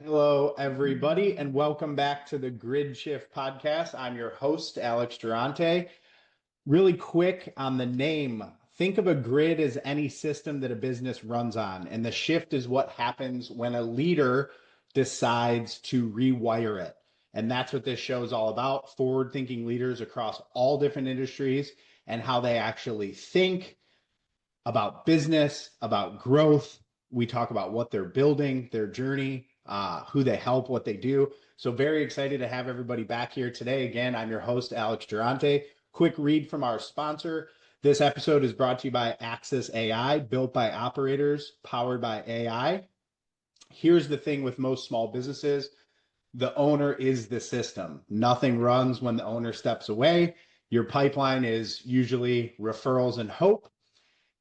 Hello, everybody, and welcome back to the Grid Shift podcast. I'm your host, Alex Giarrante. Really quick on the name. Think of a grid as any system that a business runs on, and the shift is what happens when a leader decides to rewire it. And that's what this show is all about, forward-thinking leaders across all different industries and how they actually think about business, about growth. We talk about what they're building, their journey, who they help, what they do. So very excited to have everybody back here today. Again, I'm your host, Alex Giarrante. Quick read from our sponsor. This episode is brought to you by Axis AI, built by operators, powered by AI. Here's the thing with most small businesses. The owner is the system. Nothing runs when the owner steps away. Your pipeline is usually referrals and hope.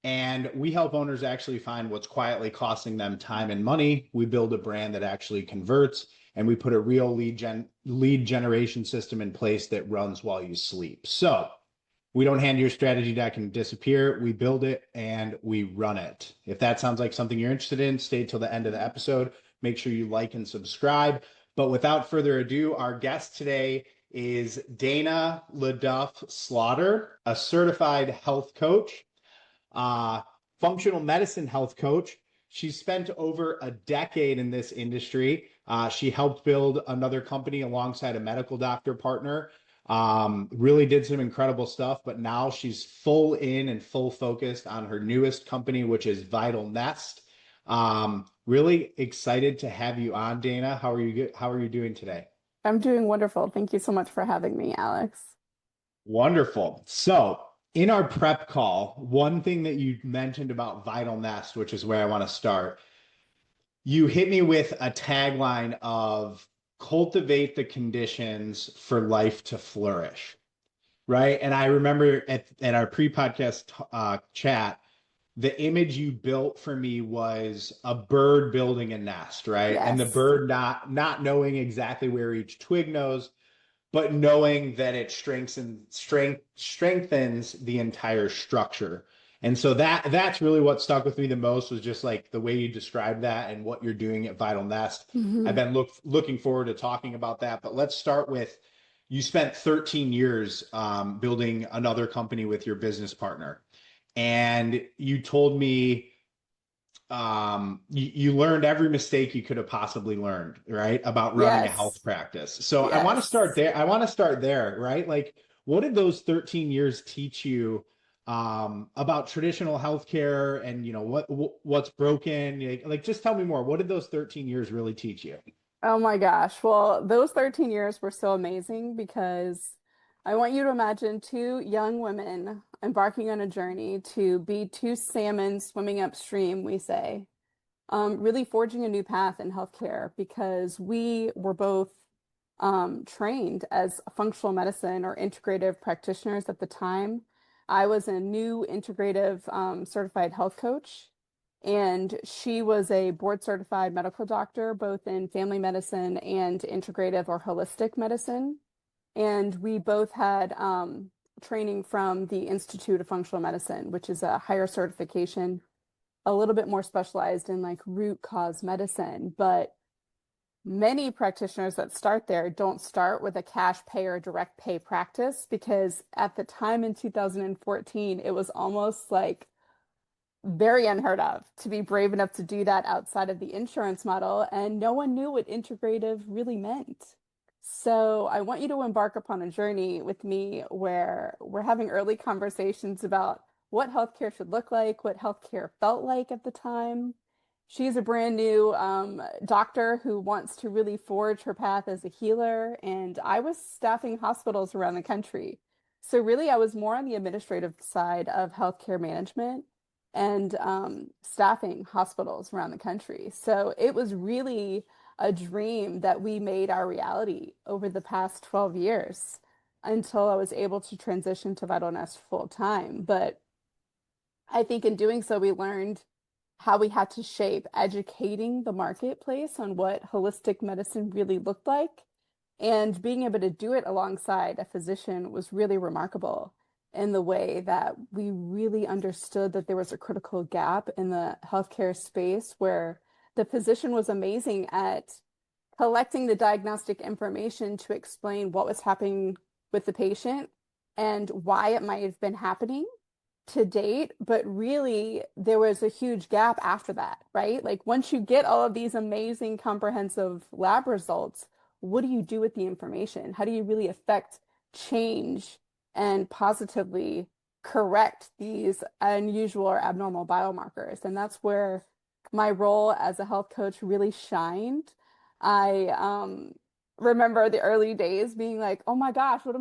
And we help owners actually find what's quietly costing them time and money. We build a brand that actually converts, and we put a real lead generation system in place that runs while you sleep. So we don't hand you a strategy deck and disappear. We build it and we run it. If that sounds like something you're interested in, stay till the end of the episode. Make sure you like and subscribe. But without further ado, our guest today is Dana LeDuff Slaughter, a certified health coach, uh, functional medicine health coach. She's spent over a decade in this industry. She helped build another company alongside a medical doctor partner. Really did some incredible stuff, but now she's full in and full focused on her newest company, which is Vital Nest. Really excited to have you on, Dana. How are you doing today? I'm doing wonderful. Thank you so much for having me, Alex. Wonderful. So, in our prep call, one thing that you mentioned about Vital Nest, which is where I want to start, you hit me with a tagline of cultivate the conditions for life to flourish, right? And I remember at our pre-podcast chat, the image you built for me was a bird building a nest, right? And the Yes. bird not knowing exactly where each twig knows, but knowing that it strengthens the entire structure. And so that's really what stuck with me the most was just like the way you described that and what you're doing at Vital Nest. I've Mhm. been looking forward to talking about that. But let's start with you spent 13 years building another company with your business partner, and you told me you learned every mistake you could have possibly learned, right? About running a health Yes. practice. So I want to start Yes. there. I want to start there, right? Like, what did those 13 years teach you about traditional healthcare and what's broken? Like, just tell me more. What did those 13 years really teach you? Oh my gosh. Well, those 13 years were so amazing because I want you to imagine two young women embarking on a journey to be two salmon swimming upstream, we say, really forging a new path in healthcare because we were both trained as functional medicine or integrative practitioners at the time. I was a new integrative certified health coach, and she was a board certified medical doctor, both in family medicine and integrative or holistic medicine. And we both had training from the Institute of Functional Medicine, which is a higher certification, a little bit more specialized in like root cause medicine. But many practitioners that start there don't start with a cash pay or direct pay practice because at the time in 2014, it was almost like very unheard of to be brave enough to do that outside of the insurance model, and no one knew what integrative really meant. So I want you to embark upon a journey with me where we're having early conversations about what healthcare should look like, what healthcare felt like at the time. She's a brand new doctor who wants to really forge her path as a healer, and I was staffing hospitals around the country. So really, I was more on the administrative side of healthcare management and staffing hospitals around the country. So it was really a dream that we made our reality over the past 12 years until I was able to transition to Vital Nest full time. But I think in doing so, we learned how we had to shape educating the marketplace on what holistic medicine really looked like. And being able to do it alongside a physician was really remarkable in the way that we really understood that there was a critical gap in the healthcare space where the physician was amazing at collecting the diagnostic information to explain what was happening with the patient and why it might have been happening to date, but really there was a huge gap after that, right? Like once you get all of these amazing comprehensive lab results, what do you do with the information? How do you really affect change and positively correct these unusual or abnormal biomarkers? And that's where my role as a health coach really shined. I remember the early days being like, oh my gosh, how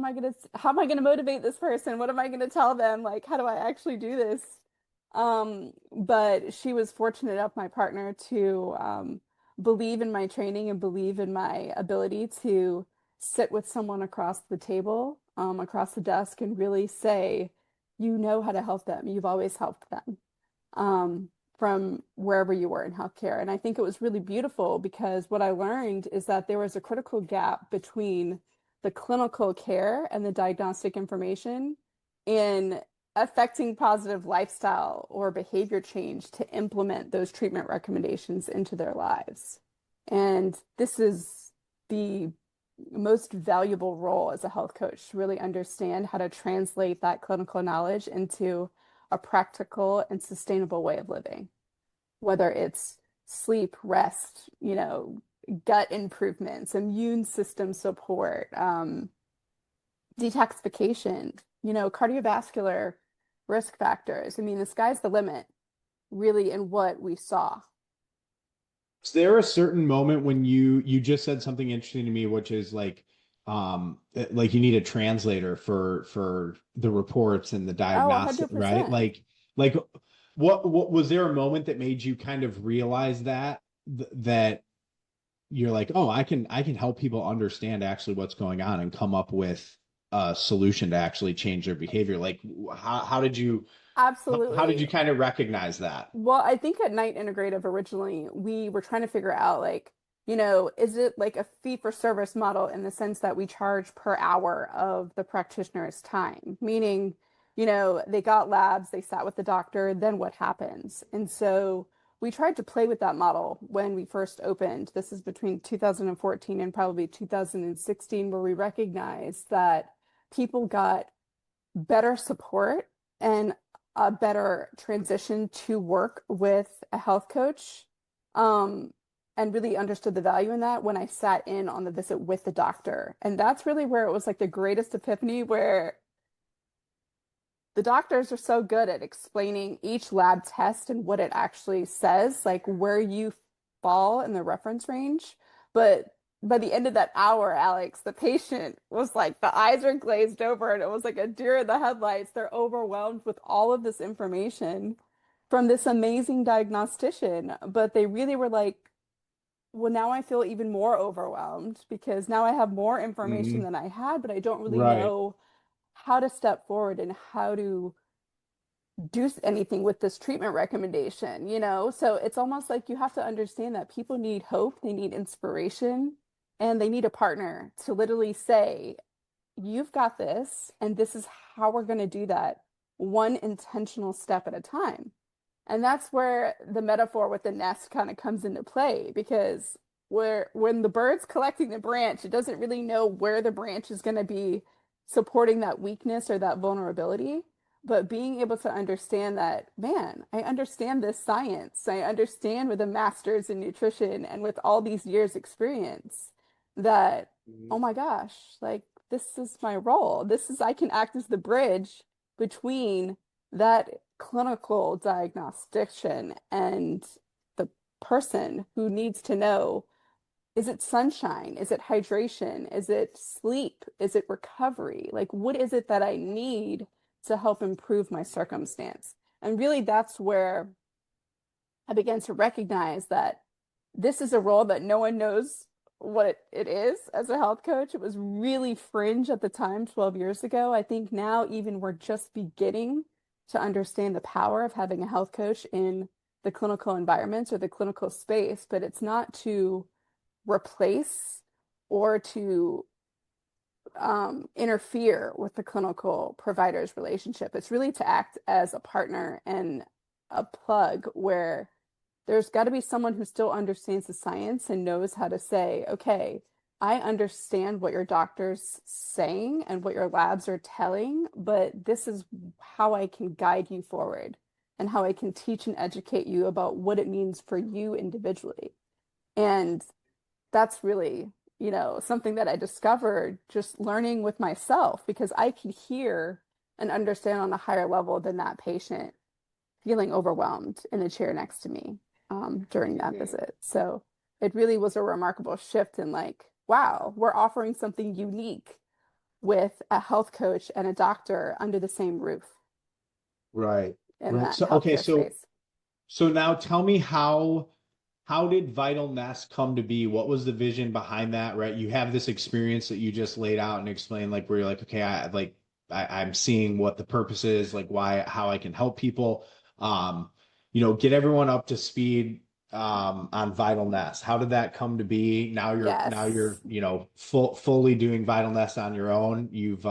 am I gonna motivate this person? What am I gonna tell them? Like, how do I actually do this? But she was fortunate enough, my partner, to believe in my training and believe in my ability to sit with someone across the table, across the desk, and really say, you know how to help them. You've always helped them. From wherever you were in healthcare. And I think it was really beautiful because what I learned is that there was a critical gap between the clinical care and the diagnostic information in affecting positive lifestyle or behavior change to implement those treatment recommendations into their lives. And this is the most valuable role as a health coach to really understand how to translate that clinical knowledge into a practical and sustainable way of living, whether it's sleep, rest, gut improvements, immune system support, detoxification, cardiovascular risk factors. I mean, the sky's the limit, really, in what we saw. Is there a certain moment when you just said something interesting to me, which is like you need a translator for the reports and the Oh, diagnostic, right? 100%. Like what was there a moment that made you kind of realize that you're like, oh, I can help people understand actually what's going on and come up with a solution to actually change their behavior? Like how did you Absolutely. kind of recognize that? Well, I think at Night Integrative originally, we were trying to figure out like, is it like a fee for service model in the sense that we charge per hour of the practitioner's time? Meaning, they got labs, they sat with the doctor, then what happens? And so we tried to play with that model when we first opened. This is between 2014 and probably 2016, where we recognized that people got better support and a better transition to work with a health coach, um, and really understood the value in that when I sat in on the visit with the doctor. And that's really where it was like the greatest epiphany, where the doctors are so good at explaining each lab test and what it actually says, like where you fall in the reference range. But by the end of that hour, Alex, the patient was like, the eyes are glazed over and it was like a deer in the headlights. They're overwhelmed with all of this information from this amazing diagnostician. But they really were like, well, now I feel even more overwhelmed because now I have more information Mhm. than I had, but I don't really Right. know how to step forward and how to do anything with this treatment recommendation, So it's almost like you have to understand that people need hope, they need inspiration, and they need a partner to literally say, you've got this, and this is how we're going to do that, one intentional step at a time. And that's where the metaphor with the nest kind of comes into play because when the bird's collecting the branch, it doesn't really know where the branch is going to be supporting that weakness or that vulnerability. But being able to understand that, man, I understand this science. I understand with a master's in nutrition and with all these years experience that, oh Mhm. my gosh, like this is my role. I can act as the bridge between that clinical diagnostician and the person who needs to know, is it sunshine? Is it hydration? Is it sleep? Is it recovery? Like, what is it that I need to help improve my circumstance? And really, that's where I began to recognize that this is a role that no one knows what it is as a health coach. It was really fringe at the time, 12 years ago. I think now even we're just beginning to understand the power of having a health coach in the clinical environments or the clinical space, but it's not to replace or to interfere with the clinical provider's relationship. It's really to act as a partner and a plug where there's got to be someone who still understands the science and knows how to say, okay, I understand what your doctor's saying and what your labs are telling, but this is how I can guide you forward and how I can teach and educate you about what it means for you individually. And that's really, something that I discovered just learning with myself because I could hear and understand on a higher level than that patient feeling overwhelmed in the chair next to me during that visit. So it really was a remarkable shift in like, wow, we're offering something unique with a health coach and a doctor under the same roof Right. in Right. that So okay, healthcare space. so now tell me how did Vital Nest come to be? What was the vision behind that, right? You have this experience that you just laid out and explained like where you're like, okay, I'm seeing what the purpose is, like why how I can help people. Um, get everyone up to speed on Vital Nest. How did that come to be? Now you're, Yes. fully doing Vital Nest on your own. You've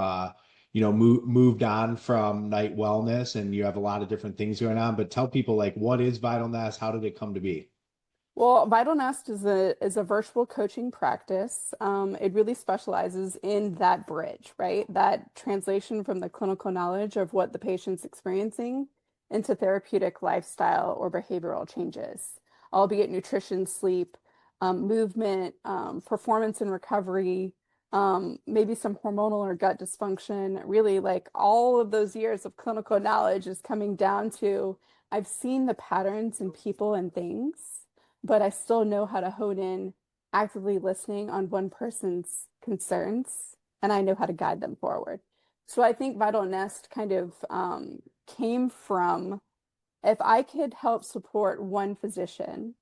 moved on from Night Wellness and you have a lot of different things going on, but tell people like what is Vital Nest? How did it come to be? Well, Vital Nest is a virtual coaching practice. It really specializes in that bridge, right? That translation from the clinical knowledge of what the patient's experiencing into therapeutic lifestyle or behavioral changes, albeit nutrition, sleep, movement, performance and recovery, maybe some hormonal or gut dysfunction. Really, like all of those years of clinical knowledge is coming down to I've seen the patterns in people and things, but I still know how to hone in actively listening on one person's concerns, and I know how to guide them forward. So I think Vital Nest kind of came from if I could help support one physician,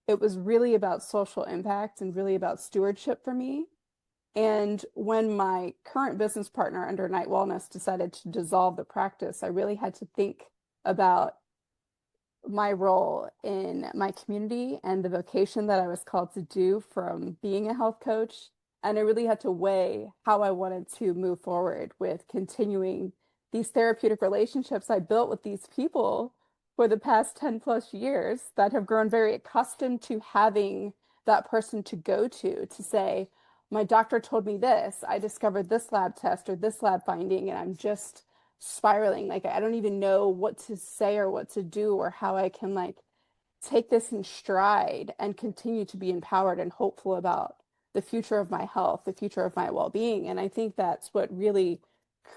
it was really about social impact and really about stewardship for me. And when my current business partner under Night Wellness decided to dissolve the practice, I really had to think about my role in my community and the vocation that I was called to do from being a health coach. And I really had to weigh how I wanted to move forward with continuing these therapeutic relationships I built with these people for the past 10 plus years that have grown very accustomed to having that person to go to say, my doctor told me this, I discovered this lab test or this lab finding, and I'm just spiraling. Like I don't even know what to say or what to do or how I can like take this in stride and continue to be empowered and hopeful about the future of my health, the future of my well-being. And I think that's what really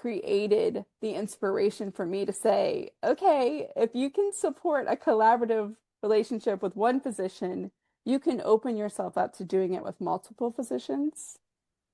created the inspiration for me to say, okay, if you can support a collaborative relationship with one physician, you can open yourself up to doing it with multiple physicians,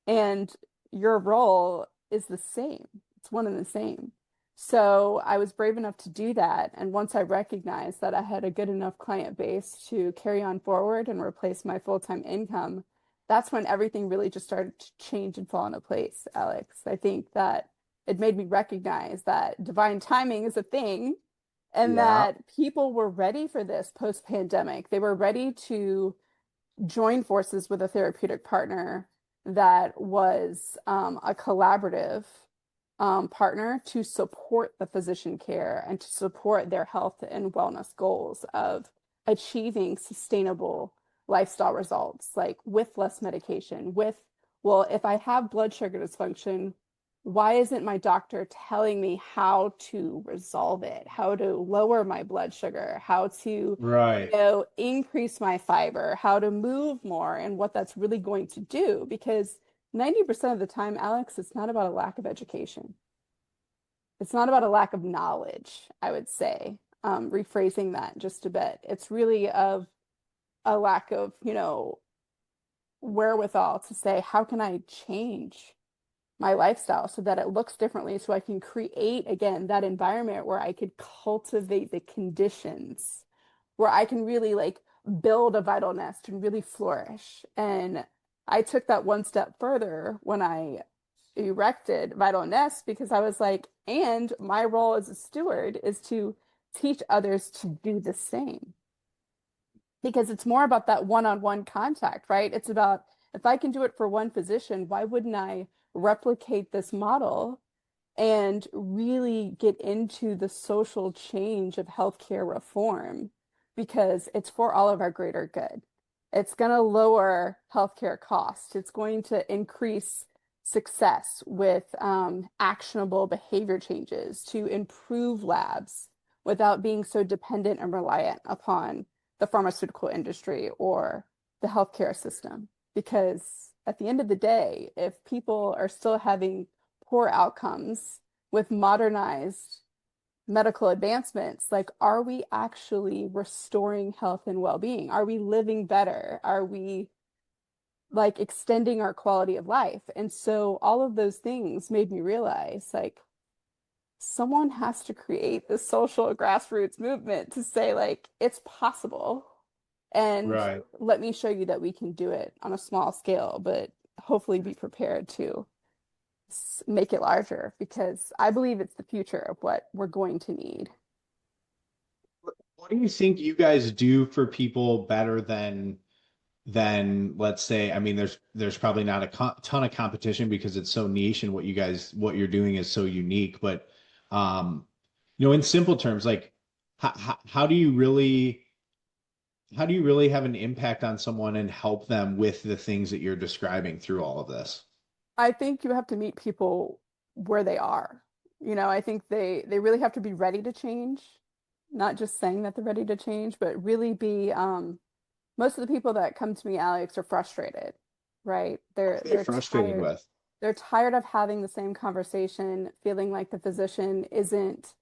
and your role is the same. It's one and the same. So I was brave enough to do that. And once I recognized that I had a good enough client base to carry on forward and replace my full-time income, that's when everything really just started to change and fall into place, Alex. I think that it made me recognize that divine timing is a thing and Yeah. that people were ready for this post-pandemic. They were ready to join forces with a therapeutic partner that was a collaborative partner to support the physician care and to support their health and wellness goals of achieving sustainable lifestyle results, like with less medication, well, if I have blood sugar dysfunction, why isn't my doctor telling me how to resolve it, how to lower my blood sugar, how to, Right. increase my fiber, how to move more, and what that's really going to do? Because 90% of the time, Alex, it's not about a lack of education. It's not about a lack of knowledge, I would say. Rephrasing that just a bit. It's really of a lack of, wherewithal to say, how can I change my lifestyle so that it looks differently so I can create again that environment where I could cultivate the conditions where I can really like build a vital nest and really flourish. And I took that one step further when I erected Vital Nest because I was like, and my role as a steward is to teach others to do the same because it's more about that one-on-one contact, right? It's about if I can do it for one physician, why wouldn't I replicate this model and really get into the social change of healthcare reform because it's for all of our greater good. It's going to lower healthcare costs. It's going to increase success with actionable behavior changes to improve labs without being so dependent and reliant upon the pharmaceutical industry or the healthcare system. Because at the end of the day, if people are still having poor outcomes with modernized medical advancements, like, are we actually restoring health and well-being? Are we living better? Are we like extending our quality of life? And so all of those things made me realize like someone has to create this social grassroots movement to say like it's possible. And Right. let me show you that we can do it on a small scale, but hopefully be prepared to make it larger because I believe it's the future of what we're going to need. What do you think you guys do for people better than let's say, I mean, there's probably not a ton of competition because it's so niche and what you're doing is so unique. But in simple terms, like how do you really have an impact on someone and help them with the things that you're describing through all of this? I think you have to meet people where they are. I think they really have to be ready to change, not just saying that they're ready to change, but really be most of the people that come to me, Alex, are frustrated, right? What are they They're frustrated tired. with? They're tired of having the same conversation, feeling like the physician isn't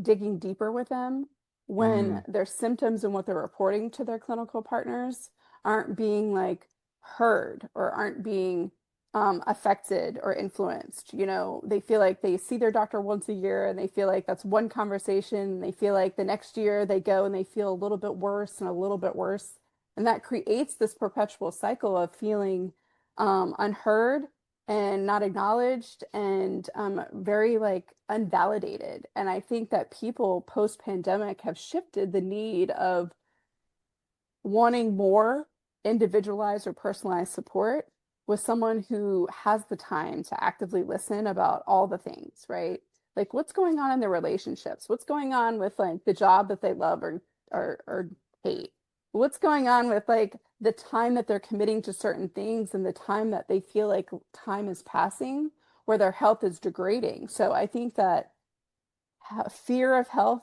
digging deeper with them when Mm, their symptoms and what they're reporting to their clinical partners aren't being like heard or aren't being affected or influenced. They feel like they see their doctor once a year and they feel like that's one conversation. And they feel like the next year they go and they feel a little bit worse and a little bit worse. And that creates this perpetual cycle of feeling unheard and not acknowledged and very like unvalidated. And I think that people post-pandemic have shifted the need of wanting more individualized or personalized support with someone who has the time to actively listen about all the things, right? Like what's going on in their relationships, what's going on with like the job that they love or hate, what's going on with like the time that they're committing to certain things and the time that they feel like time is passing where their health is degrading. So I think that fear of health,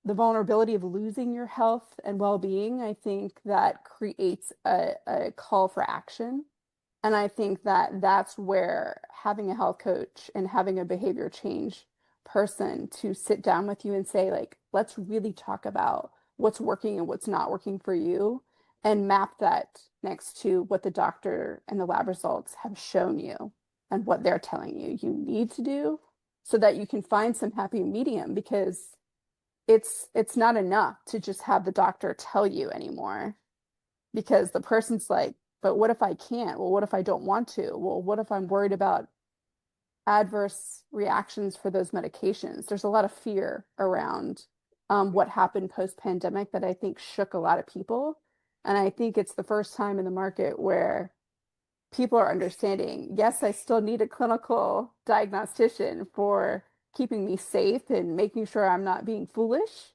the vulnerability of losing your health and well-being, I think that creates a call for action. And I think that that's where having a health coach and having a behavior change person to sit down with you and say, like, let's really talk about what's working and what's not working for you and map that next to what the doctor and the lab results have shown you and what they're telling you you need to do so that you can find some happy medium because it's not enough to just have the doctor tell you anymore because the person's like, but what if I can't? Well, what if I don't want to? Well, what if I'm worried about adverse reactions for those medications? There's a lot of fear around what happened post-pandemic that I think shook a lot of people. And I think it's the first time in the market where people are understanding, yes, I still need a clinical diagnostician for keeping me safe and making sure I'm not being foolish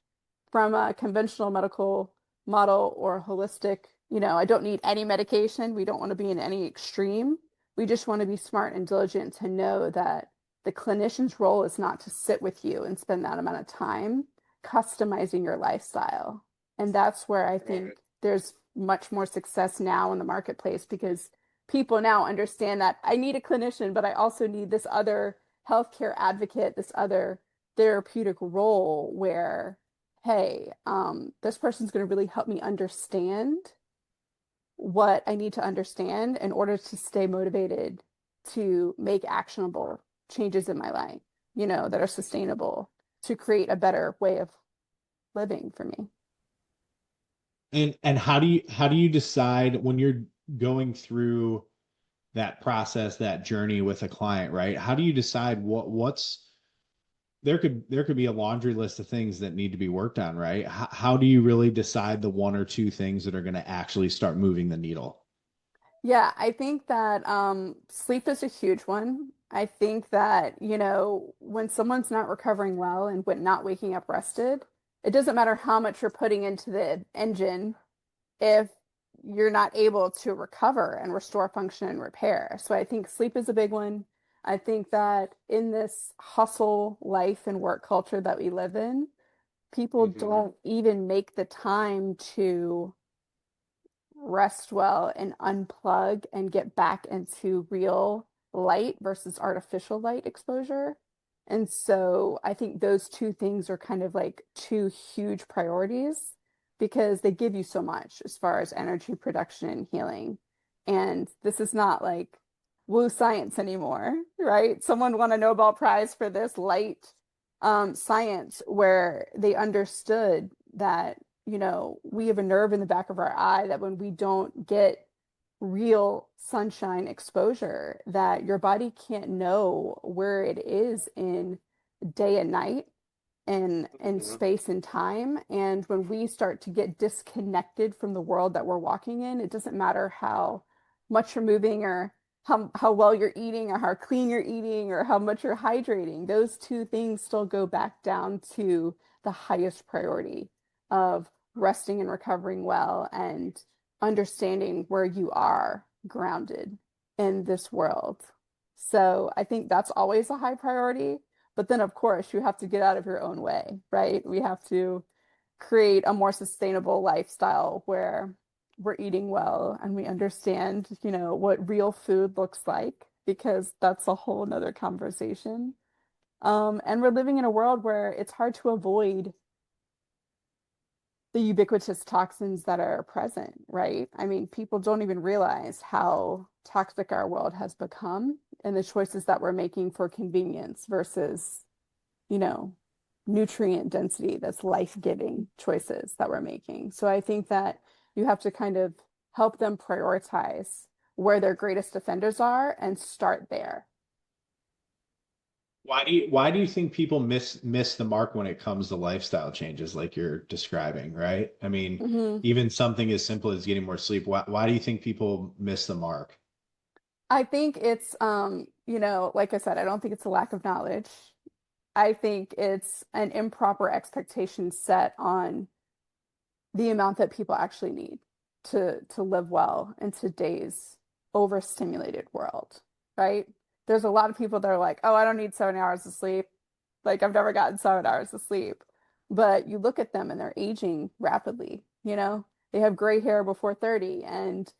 from a conventional medical model or holistic. I don't need any medication. We don't want to be in any extreme. We just want to be smart and diligent to know that the clinician's role is not to sit with you and spend that amount of time customizing your lifestyle. And that's where I think there's much more success now in the marketplace because people now understand that I need a clinician, but I also need this other healthcare advocate, this other therapeutic role where, hey, this person's going to really help me understand what I need to understand in order to stay motivated to make actionable changes in my life, that are sustainable to create a better way of living for me. And how do you decide when you're going through that process, that journey with a client, right? How do you decide what's there could be a laundry list of things that need to be worked on, right? How do you really decide the one or two things that are going to actually start moving the needle? Yeah, I think that sleep is a huge one. I think that, when someone's not recovering well and when not waking up rested, it doesn't matter how much you're putting into the engine if you're not able to recover and restore function and repair. So I think sleep is a big one. I think that in this hustle life and work culture that we live in, people Hmm. don't even make the time to rest well and unplug and get back into real light versus artificial light exposure. And so I think those two things are kind of like two huge priorities because they give you so much as far as energy production and healing. And this is not like woo science anymore, right? Someone won a Nobel Prize for this light science where they understood that we have a nerve in the back of our eye that when we don't get real sunshine exposure, that your body can't know where it is in day and night and Hmm. space and time. And when we start to get disconnected from the world that we're walking in, it doesn't matter how much you're moving or how well you're eating or how clean you're eating or how much you're hydrating. Those two things still go back down to the highest priority of resting and recovering well and understanding where you are grounded in this world. So I think that's always a high priority. But then, of course, you have to get out of your own way, right? We have to create a more sustainable lifestyle where we're eating well and we understand, what real food looks like, because that's a whole nother conversation. And we're living in a world where it's hard to avoid the ubiquitous toxins that are present, right? I mean, people don't even realize how toxic our world has become and the choices that we're making for convenience versus you know, nutrient density, that's life-giving choices that we're making. So I think that you have to kind of help them prioritize where their greatest offenders are and start there. Why do you think people miss the mark when it comes to lifestyle changes like you're describing, right? I mean, hmm even something as simple as getting more sleep. Why do you think people miss the mark? I think it's, like I said, I don't think it's a lack of knowledge. I think it's an improper expectation set on the amount that people actually need to live well in today's overstimulated world, right? There's a lot of people that are like, "Oh, I don't need 7 hours of sleep. Like I've never gotten 7 hours of sleep." But you look at them and they're aging rapidly, you know? They have gray hair before 30 and,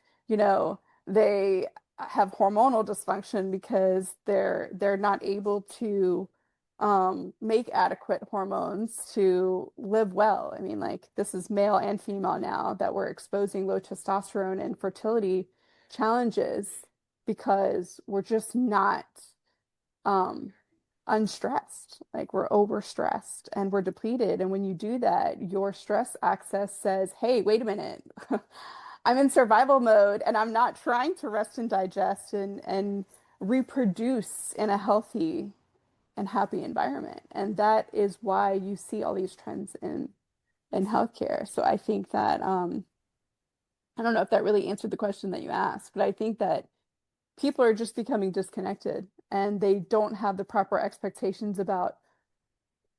they have hormonal dysfunction because they're not able to make adequate hormones to live well. I mean, like this is male and female now that we're exposing low testosterone and fertility challenges because we're just not um, unstressed. Like we're overstressed and we're depleted. And when you do that, your stress axis says, hey, wait a minute. I'm in survival mode and I'm not trying to rest and digest and reproduce in a healthy and happy environment. And that is why you see all these trends in healthcare. So I think that I don't know if that really answered the question that you asked, but I think that people are just becoming disconnected and they don't have the proper expectations about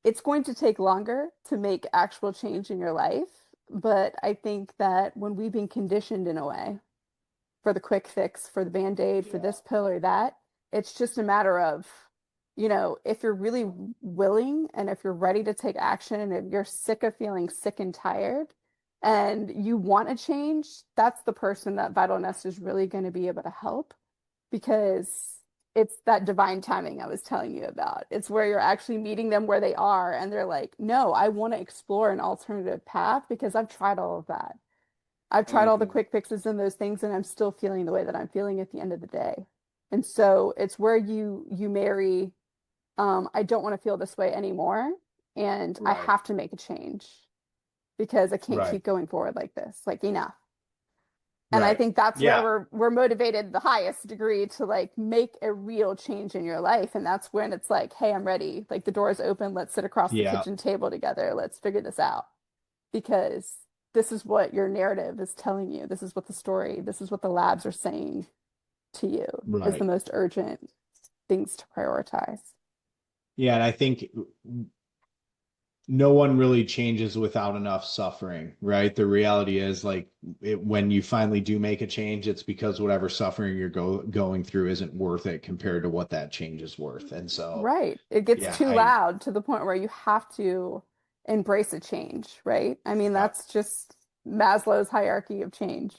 it's going to take longer to make actual change in your life. But I think that when we've been conditioned in a way for the quick fix, for the band-aid, for Yeah. this pill or that. It's just a matter of, if you're really willing and if you're ready to take action and if you're sick of feeling sick and tired and you want to change, that's the person that Vital Nest is really going to be able to help because it's that divine timing I was telling you about. It's where you're actually meeting them where they are and they're like, no, I want to explore an alternative path because I've tried all of that. I've tried all the Hmm. quick fixes and those things, and I'm still feeling the way that I'm feeling at the end of the day. And so it's where you marry, I don't want to feel this way anymore, and I Right. have to make a change because I can't Right. keep going forward like this. Like enough. And I Right. think that's where Yeah. we're motivated the highest degree to like make a real change in your life. And that's when it's like, hey, I'm ready. Like the door is open. Let's sit across the Yeah. kitchen table together. Let's figure this out because this is what your narrative is telling you. This is what the story, this is what the labs are saying to you is the Right. most urgent things to prioritize. Yeah, and I think no one really changes without enough suffering, right? The reality is like when you finally do make a change, it's because whatever suffering you're going through isn't worth it compared to what that change is worth. And so, Right. It gets yeah, too loud to the point where you have to embrace a change, right? I mean, yeah, that's just Maslow's hierarchy of change.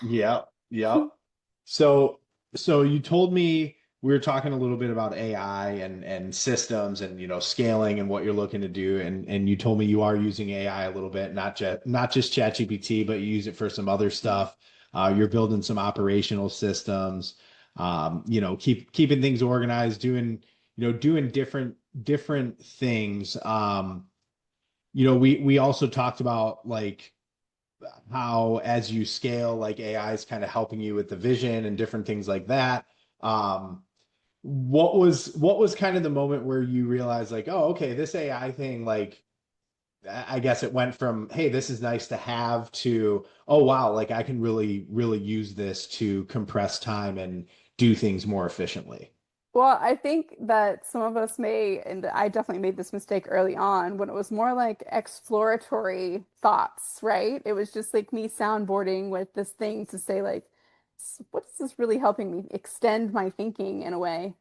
yeah, yeah. So, so you told me we were talking a little bit about AI and systems and scaling and what you're looking to do, and you told me you are using AI a little bit, not just ChatGPT, but you use it for some other stuff. You're building some operational systems, keeping things organized, doing different things. We also talked about like how as you scale, like AI is kind of helping you with the vision and different things like that. Um, what was kind of the moment where you realized like, oh, okay, this AI thing, like I guess it went from, hey, this is nice to have to, oh wow, like I can really use this to compress time and do things more efficiently. Well, I think that some of us may, and I definitely made this mistake early on when it was more like exploratory thoughts, right? It was just like me soundboarding with this thing to say like, what is this really helping me extend my thinking in a way?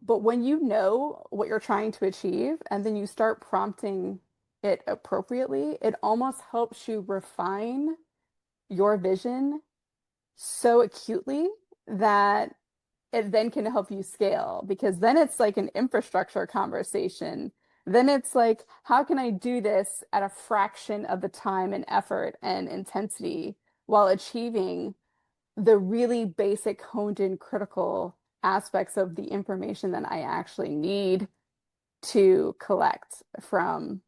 But when you know what you're trying to achieve and then you start prompting it appropriately, it almost helps you refine your vision so acutely that it then can help you scale because then it's like an infrastructure conversation. Then it's like, how can I do this at a fraction of the time and effort and intensity while achieving the really basic, honed in, critical aspects of the information that I actually need to collect from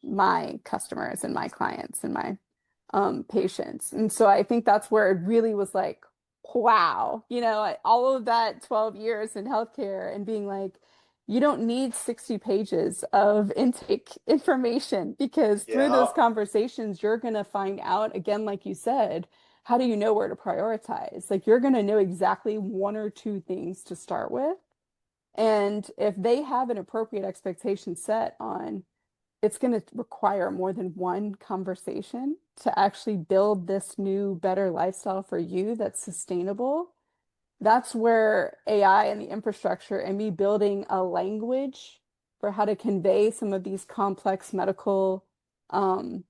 my customers and my clients and my patients. And so I think that's where it really was like, wow, all of that 12 years in healthcare and being like, you don't need 60 pages of intake information because through those Yeah. conversations, you're going to find out, again, like you said, how do you know where to prioritize? Like you're going to know exactly one or two things to start with. And if they have an appropriate expectation set on it's going to require more than one conversation to actually build this new, better lifestyle for you that's sustainable. That's where AI and the infrastructure and me building a language for how to convey some of these complex medical um,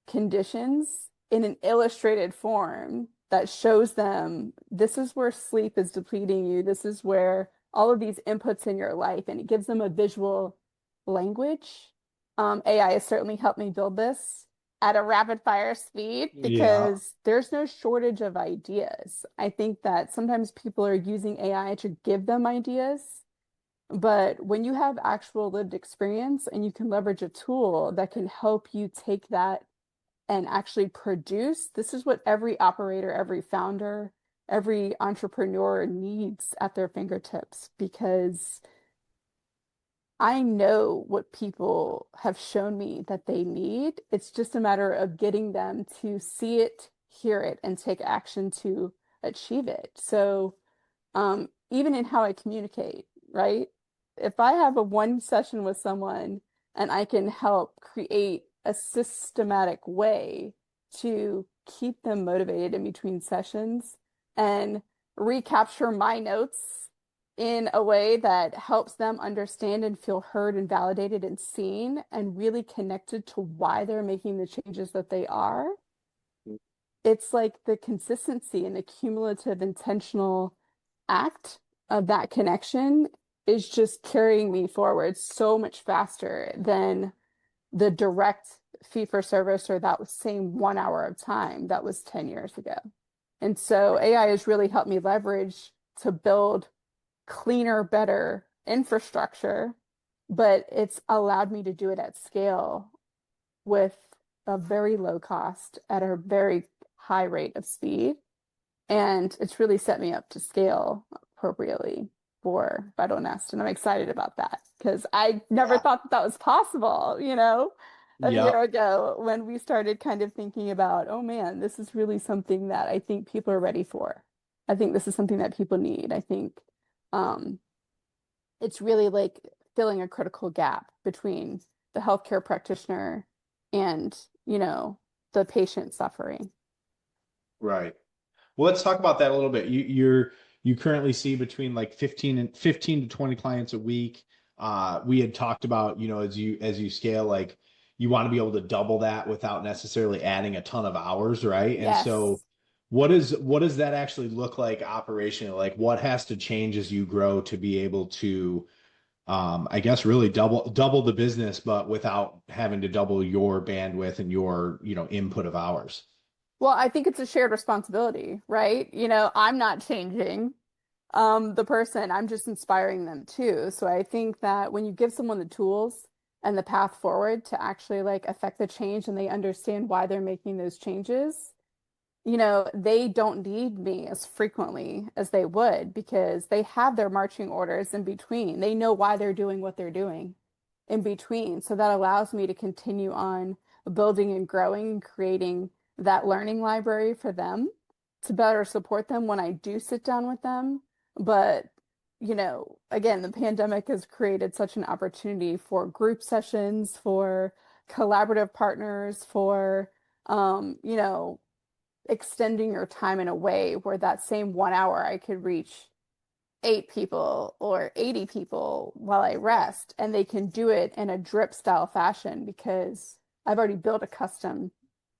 conditions in an illustrated form that shows them this is where sleep is depleting you. This is where all of these inputs in your life, and it gives them a visual language. AI has certainly helped me build this at a rapid fire speed Yeah. because there's no shortage of ideas. I think that sometimes people are using AI to give them ideas, but when you have actual lived experience and you can leverage a tool that can help you take that and actually produce. This is what every operator, every founder, every entrepreneur needs at their fingertips because I know what people have shown me that they need. It's just a matter of getting them to see it, hear it, and take action to achieve it. So, even in how I communicate, right? If I have a one session with someone and I can help create a systematic way to keep them motivated in between sessions and recapture my notes in a way that helps them understand and feel heard and validated and seen and really connected to why they're making the changes that they are. It's like the consistency and the cumulative intentional act of that connection is just carrying me forward so much faster than the direct fee for service or that same 1 hour of time that was 10 years ago. And so AI has really helped me leverage to build cleaner, better infrastructure, but it's allowed me to do it at scale with a very low cost at a very high rate of speed. And it's really set me up to scale appropriately for Vital Nest. And I'm excited about that because I never Yeah. thought that that was possible, a Yeah. year ago when we started kind of thinking about, oh man, this is really something that I think people are ready for. I think this is something that people need. I think um, it's really like filling a critical gap between the healthcare practitioner and, the patient suffering. Right. Well, let's talk about that a little bit. You currently see between like 15 to 20 clients a week. We had talked about, as you scale, like you want to be able to double that without necessarily adding a ton of hours, right? And so Yes. what does that actually look like operationally? Like what has to change as you grow to be able to I guess really double the business, but without having to double your bandwidth and your, input of hours. Well, I think it's a shared responsibility, right? I'm not changing the person, I'm just inspiring them too. So I think that when you give someone the tools and the path forward to actually like affect the change and they understand why they're making those changes, they don't need me as frequently as they would because they have their marching orders in between. They know why they're doing what they're doing in between. So that allows me to continue on building and growing and creating that learning library for them to better support them when I do sit down with them. But, again, the pandemic has created such an opportunity for group sessions, for collaborative partners, for, extending your time in a way where that same 1 hour I could reach 8 people or 80 people while I rest, and they can do it in a drip style fashion because I've already built a custom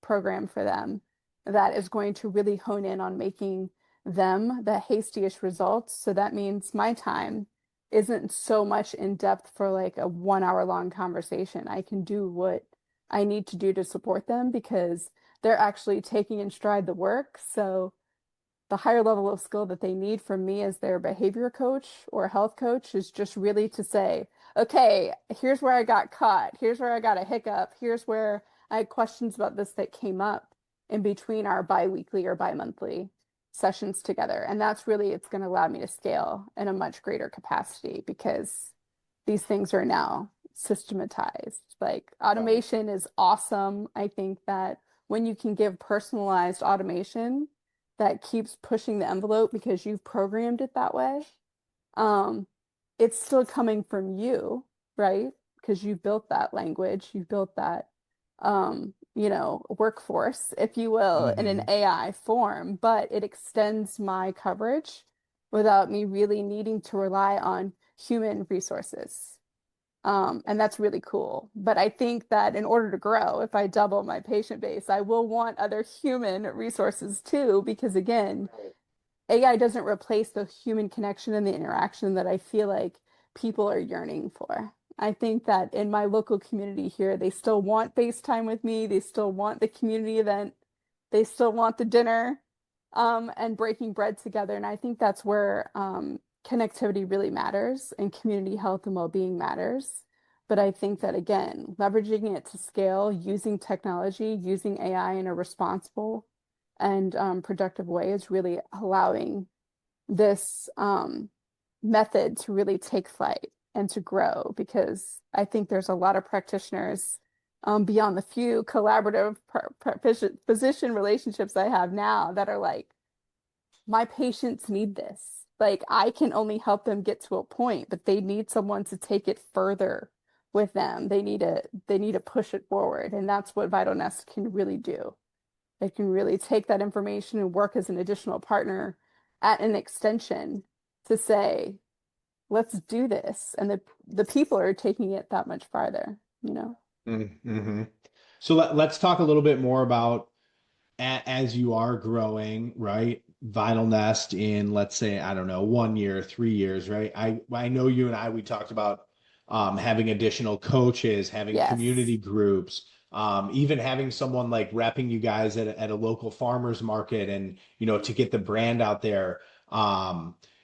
program for them that is going to really hone in on making them the hastiest results. So that means my time isn't so much in depth for like a 1 hour long conversation. I can do what I need to do to support them because they're actually taking in stride the work. So the higher level of skill that they need from me as their behavior coach or health coach is just really to say, okay, here's where I got caught. Here's where I got a hiccup. Here's where I had questions about this that came up in between our bi-weekly or bi-monthly sessions together. And that's really, it's going to allow me to scale in a much greater capacity because these things are now systematized. Like Right. automation is awesome. I think that when you can give personalized automation that keeps pushing the envelope because you've programmed it that way, um, it's still coming from you, right? Because you built that language, you built that, workforce, if you will, in an Hmm. AI form, but it extends my coverage without me really needing to rely on human resources. And that's really cool. But I think that in order to grow, if I double my patient base, I will want other human resources too, because again, AI doesn't replace the human connection and the interaction that I feel like people are yearning for. I think that in my local community here, they still want FaceTime with me. They still want the community event. They still want the dinner, and breaking bread together. And I think that's where connectivity really matters and community health and well-being matters. But I think that again, leveraging it to scale, using technology, using AI in a responsible and productive way is really allowing this method to really take flight and to grow because I think there's a lot of practitioners beyond the few collaborative physician relationships I have now that are like, my patients need this. Like, I can only help them get to a point, but they need someone to take it further with them. They need to push it forward, and that's what Vital Nest can really do. They can really take that information and work as an additional partner at an extension to say, let's do this. And the people are taking it that much farther. Mm-hmm. So let's talk a little bit more about as you are growing, right? Vinyl Nest in, let's say, I don't know, 1 year, 3 years, right? I know you and we talked about having additional coaches, having Yes, community groups, even having someone like repping you guys at a local farmers market and, to get the brand out there.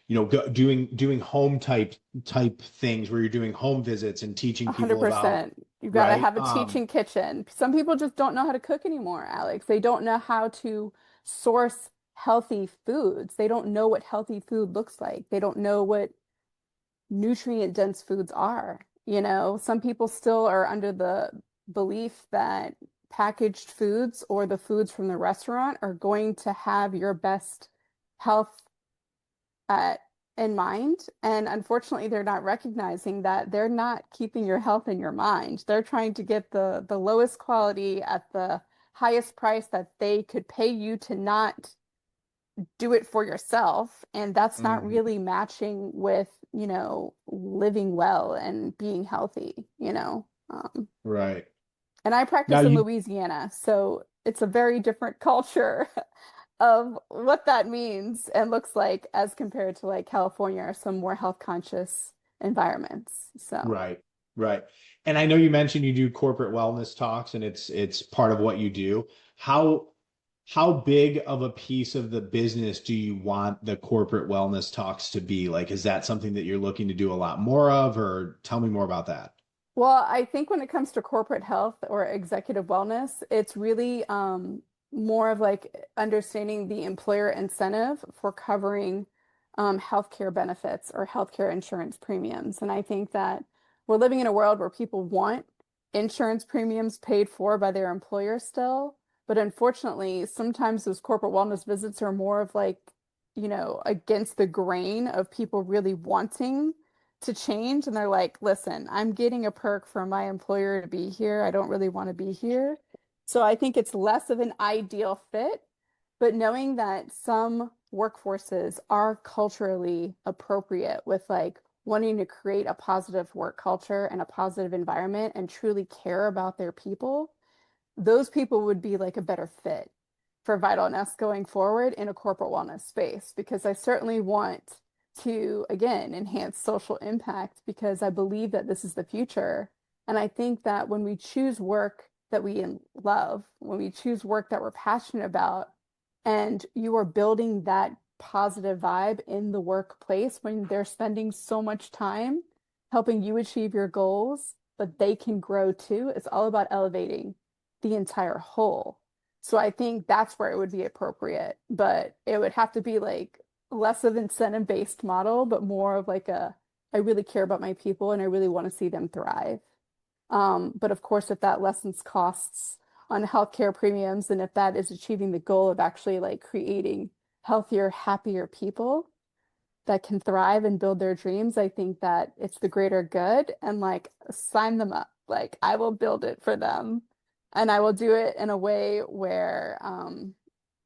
Doing home type things where you're doing home visits and teaching people about, 100%. You've got to right? have a teaching kitchen. Some people just don't know how to cook anymore, Alex. They don't know how to source healthy foods. They don't know what healthy food looks like. They don't know what nutrient dense foods are. Some people still are under the belief that packaged foods or the foods from the restaurant are going to have your best health at in mind. And unfortunately, they're not recognizing that they're not keeping your health in your mind. They're trying to get the lowest quality at the highest price that they could pay you to not do it for yourself. And that's not Mhm. really matching with, living well and being healthy, Right. And I Now practice in you Louisiana, so it's a very different culture of what that means and looks like as compared to like California or some more health conscious environments. So, right, right. And I know you mentioned you do corporate wellness talks and it's part of what you do. How how big of a piece of the business do you want the corporate wellness talks to be? Like, is that something that you're looking to do a lot more of, or tell me more about that? well, I think when it comes to corporate health or executive wellness, it's really more of like understanding the employer incentive for covering healthcare benefits or healthcare insurance premiums. And I think that we're living in a world where people want insurance premiums paid for by their employer still. But unfortunately, sometimes those corporate wellness visits are more of like, against the grain of people really wanting to change. And they're like, listen, I'm getting a perk from my employer to be here. I don't really want to be here. So I think it's less of an ideal fit, but knowing that some workforces are culturally appropriate with like wanting to create a positive work culture and a positive environment and truly care about their people, those people would be like a better fit for Vitalness going forward in a corporate wellness space because I certainly want to, again, enhance social impact because I believe that this is the future. And I think that when we choose work that we love, when we choose work that we're passionate about, and you are building that positive vibe in the workplace when they're spending so much time helping you achieve your goals, but they can grow too, it's all about elevating the entire whole. So I think that's where it would be appropriate, but it would have to be like less of incentive-based model, but more of like I really care about my people and I really want to see them thrive. But of course, if that lessens costs on healthcare premiums and if that is achieving the goal of actually like creating healthier, happier people, that can thrive and build their dreams, I think that it's the greater good and like sign them up. Like I will build it for them and I will do it in a way where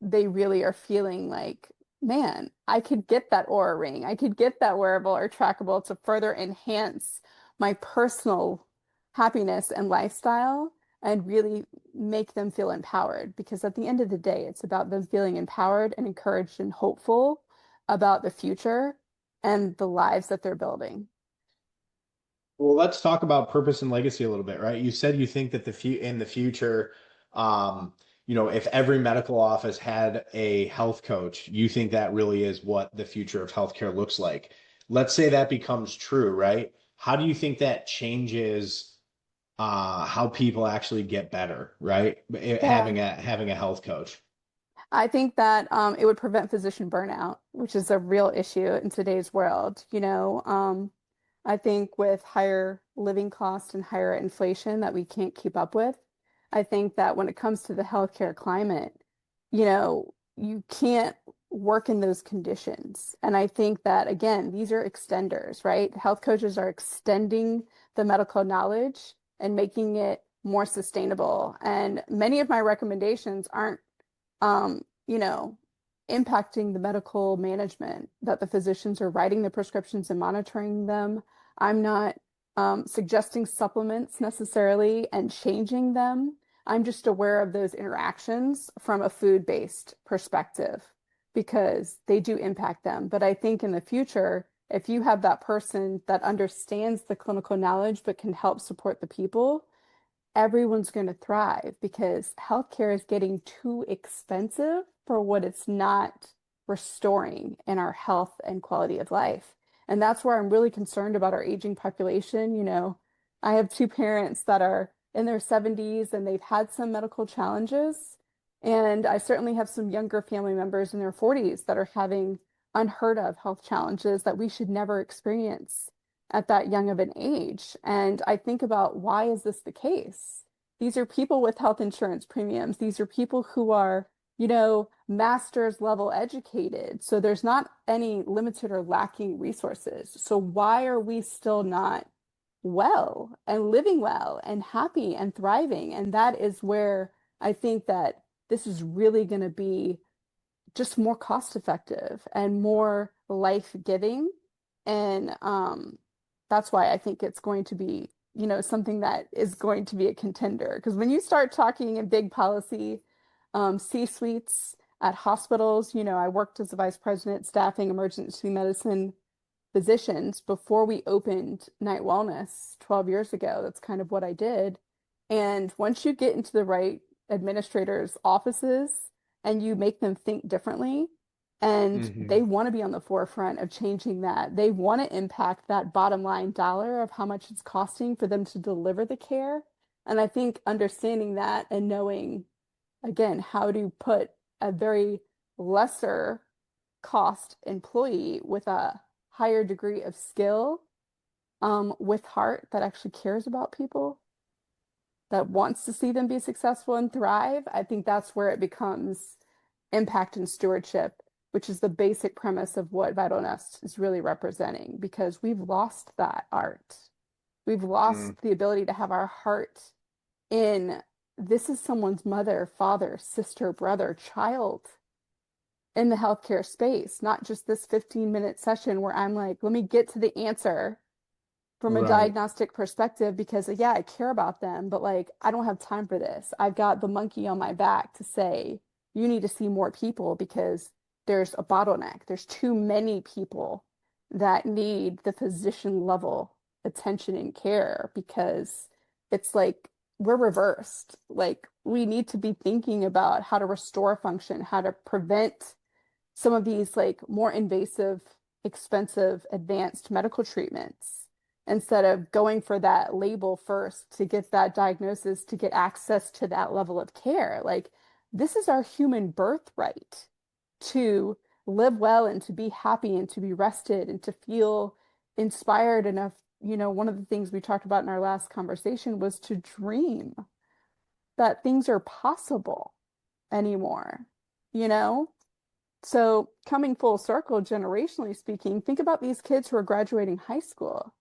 they really are feeling like, man, I could get that Aura ring. I could get that wearable or trackable to further enhance my personal happiness and lifestyle and really make them feel empowered. Because at the end of the day, it's about them feeling empowered and encouraged and hopeful about the future and the lives that they're building. Well, let's talk about purpose and legacy a little bit, right? You said you think that in the future, if every medical office had a health coach, you think that really is what the future of healthcare looks like. Let's say that becomes true, right? How do you think that changes how people actually get better, right? Yeah. Having a health coach. I think that it would prevent physician burnout, which is a real issue in today's world. I think with higher living costs and higher inflation that we can't keep up with, I think that when it comes to the healthcare climate, you can't work in those conditions. And I think that, again, these are extenders, right? Health coaches are extending the medical knowledge and making it more sustainable. And many of my recommendations aren't um, you know, impacting the medical management that the physicians are writing the prescriptions and monitoring them. I'm not suggesting supplements necessarily and changing them. I'm just aware of those interactions from a food-based perspective because they do impact them. But I think in the future, if you have that person that understands the clinical knowledge but can help support the people, everyone's going to thrive because healthcare is getting too expensive for what it's not restoring in our health and quality of life. And that's where I'm really concerned about our aging population. I have two parents that are in their 70s and they've had some medical challenges. And I certainly have some younger family members in their 40s that are having unheard of health challenges that we should never experience at that young of an age. And I think about why is this the case? These are people with health insurance premiums. These are people who are master's level educated. So there's not any limited or lacking resources. So why are we still not well and living well and happy and thriving? And that is where I think that this is really going to be just more cost effective and more life-giving. And that's why I think it's going to be, something that is going to be a contender. Because when you start talking in big policy, C-suites at hospitals, I worked as a vice president staffing emergency medicine physicians before we opened Night Wellness 12 years ago. That's kind of what I did. And once you get into the right administrators' offices and you make them think differently, and they Hmm. want to be on the forefront of changing that, they want to impact that bottom line dollar of how much it's costing for them to deliver the care. And I think understanding that and knowing, again, how to put a very lesser cost employee with a higher degree of skill, with heart that actually cares about people, that wants to see them be successful and thrive. I think that's where it becomes impact and stewardship, which is the basic premise of what Vital Nest is really representing, because we've lost that art. We've lost the ability to have our heart in this is someone's mother, father, sister, brother, child in the healthcare space, not just this 15-minute session where I'm like, let me get to the answer from a Right. diagnostic perspective because yeah, I care about them, but like I don't have time for this. I've got the monkey on my back to say, you need to see more people because there's a bottleneck. There's too many people that need the physician level attention and care because it's like we're reversed. Like we need to be thinking about how to restore function, how to prevent some of these like more invasive, expensive, advanced medical treatments instead of going for that label first to get that diagnosis, to get access to that level of care. Like this is our human birthright to live well and to be happy and to be rested and to feel inspired enough. One of the things we talked about in our last conversation was to dream that things are possible anymore, you know? So, coming full circle, generationally speaking, think about these kids who are graduating high school.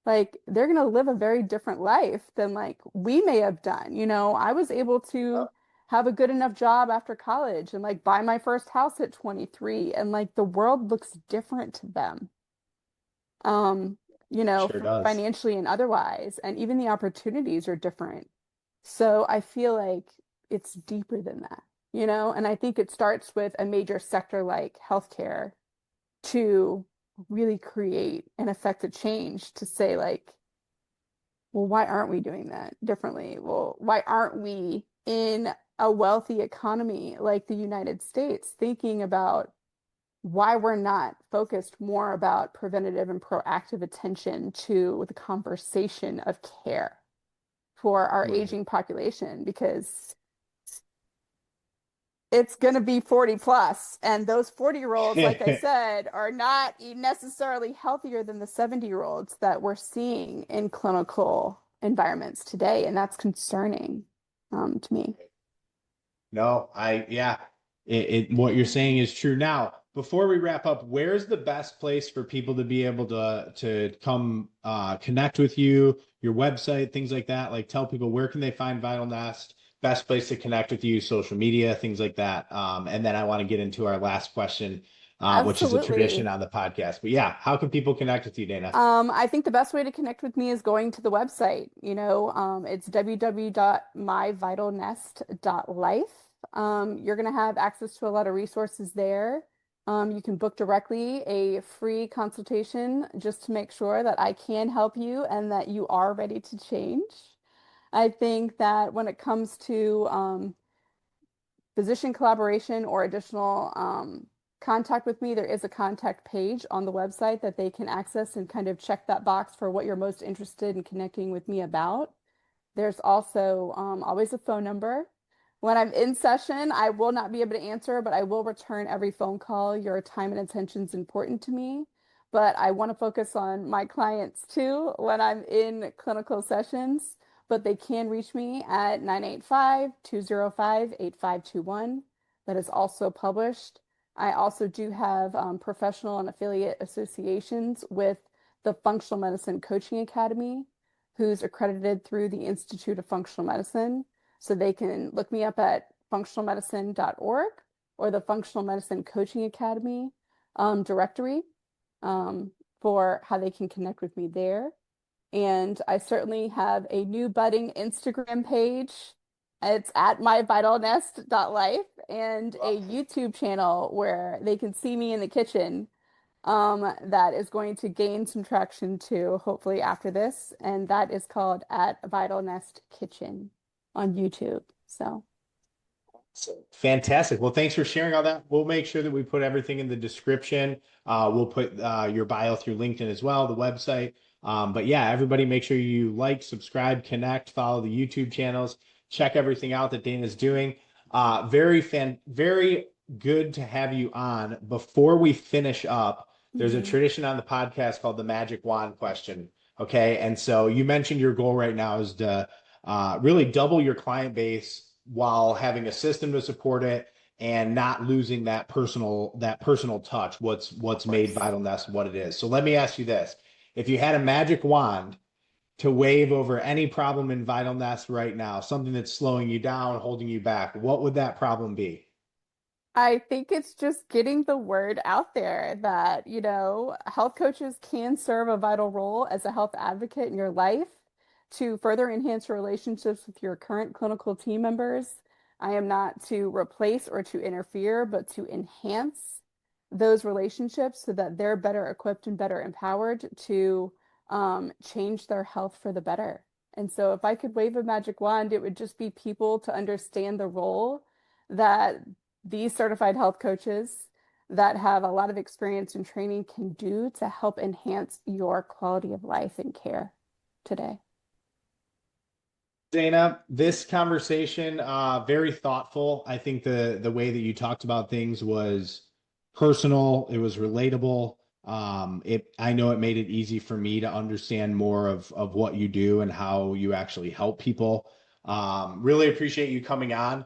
Like, they're going to live a very different life than like we may have done. I was able to have a good enough job after college and like buy my first house at 23, and like the world looks different to them. Um, Sure does. financially and otherwise, and even the opportunities are different. So I feel like it's deeper than that, and I think it starts with a major sector like healthcare to really create and affect a change to say, like, well, why aren't we doing that differently? Well, why aren't we in a wealthy economy like the United States thinking about why we're not focused more about preventative and proactive attention to the conversation of care for our Right. aging population? Because it's going to be 40 plus. And those 40-year-olds, like I said, are not necessarily healthier than the 70-year-olds that we're seeing in clinical environments today. And that's concerning, to me. No, yeah, what you're saying is true. Now, before we wrap up, where's the best place for people to be able to come connect with you, your website, things like that? Like tell people where can they find Vital Nest, best place to connect with you, social media, things like that. And then I want to get into our last question, which is a tradition Absolutely. on the podcast. But yeah, how can people connect with you, Dana? I think the best way to connect with me is going to the website. It's www.myvitalnest.life. You're going to have access to a lot of resources there. You can book directly a free consultation just to make sure that I can help you and that you are ready to change. I think that when it comes to physician collaboration or additional contact with me, there is a contact page on the website that they can access and kind of check that box for what you're most interested in connecting with me about. There's also always a phone number. When I'm in session, I will not be able to answer, but I will return every phone call. Your time and attention is important to me, but I want to focus on my clients too when I'm in clinical sessions. But they can reach me at 985-205-8521. that is also published. I also do have professional and affiliate associations with the Functional Medicine Coaching Academy, who's accredited through the Institute of Functional Medicine. So they can look me up at functionalmedicine.org or the Functional Medicine Coaching Academy directory for how they can connect with me there. And I certainly have a new budding Instagram page. It's at myvitalnest.life and a YouTube channel where they can see me in the kitchen that is going to gain some traction too, hopefully after this. And that is called at Vital Nest Kitchen on YouTube. So Fantastic. Well, thanks for sharing all that. We'll make sure that we put everything in the description. We'll put your bio through LinkedIn as well, the website. But yeah, everybody make sure you like, subscribe, connect, follow the YouTube channels, check everything out that Dana's doing. Very good to have you on. Before we finish up, there's a tradition on the podcast called the Magic Wand question. Okay. And so you mentioned your goal right now is to really double your client base while having a system to support it and not losing that personal touch, what's made Vital Nest what it is. So let me ask you this. If you had a magic wand to wave over any problem in Vital Nest right now, something that's slowing you down, holding you back, what would that problem be? I think it's just getting the word out there that, health coaches can serve a vital role as a health advocate in your life to further enhance your relationships with your current clinical team members. I am not to replace or to interfere, but to enhance those relationships so that they're better equipped and better empowered to change their health for the better. And so if I could wave a magic wand, it would just be people to understand the role that these certified health coaches that have a lot of experience and training can do to help enhance your quality of life and care today. Dana, this conversation, very thoughtful. I think the way that you talked about things was personal. It was relatable. I know it made it easy for me to understand more of what you do and how you actually help people. Really appreciate you coming on.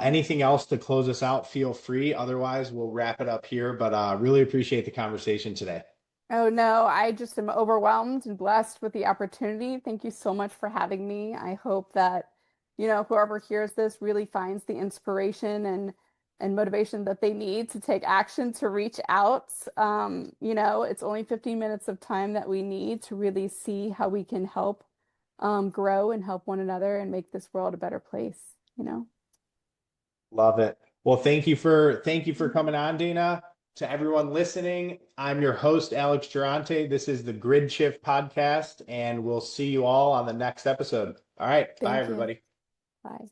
Anything else to close us out, feel free. Otherwise, we'll wrap it up here. But really appreciate the conversation today. Oh no, I just am overwhelmed and blessed with the opportunity. Thank you so much for having me. I hope that, whoever hears this really finds the inspiration and motivation that they need to take action to reach out. It's only 15 minutes of time that we need to really see how we can help grow and help one another and make this world a better place. Love it. Well, thank you for coming on, Dana. To everyone listening, I'm your host, Alex Giarrante. This is the Grid Shift Podcast, and we'll see you all on the next episode. All right. Bye, Thank you. everybody. Bye.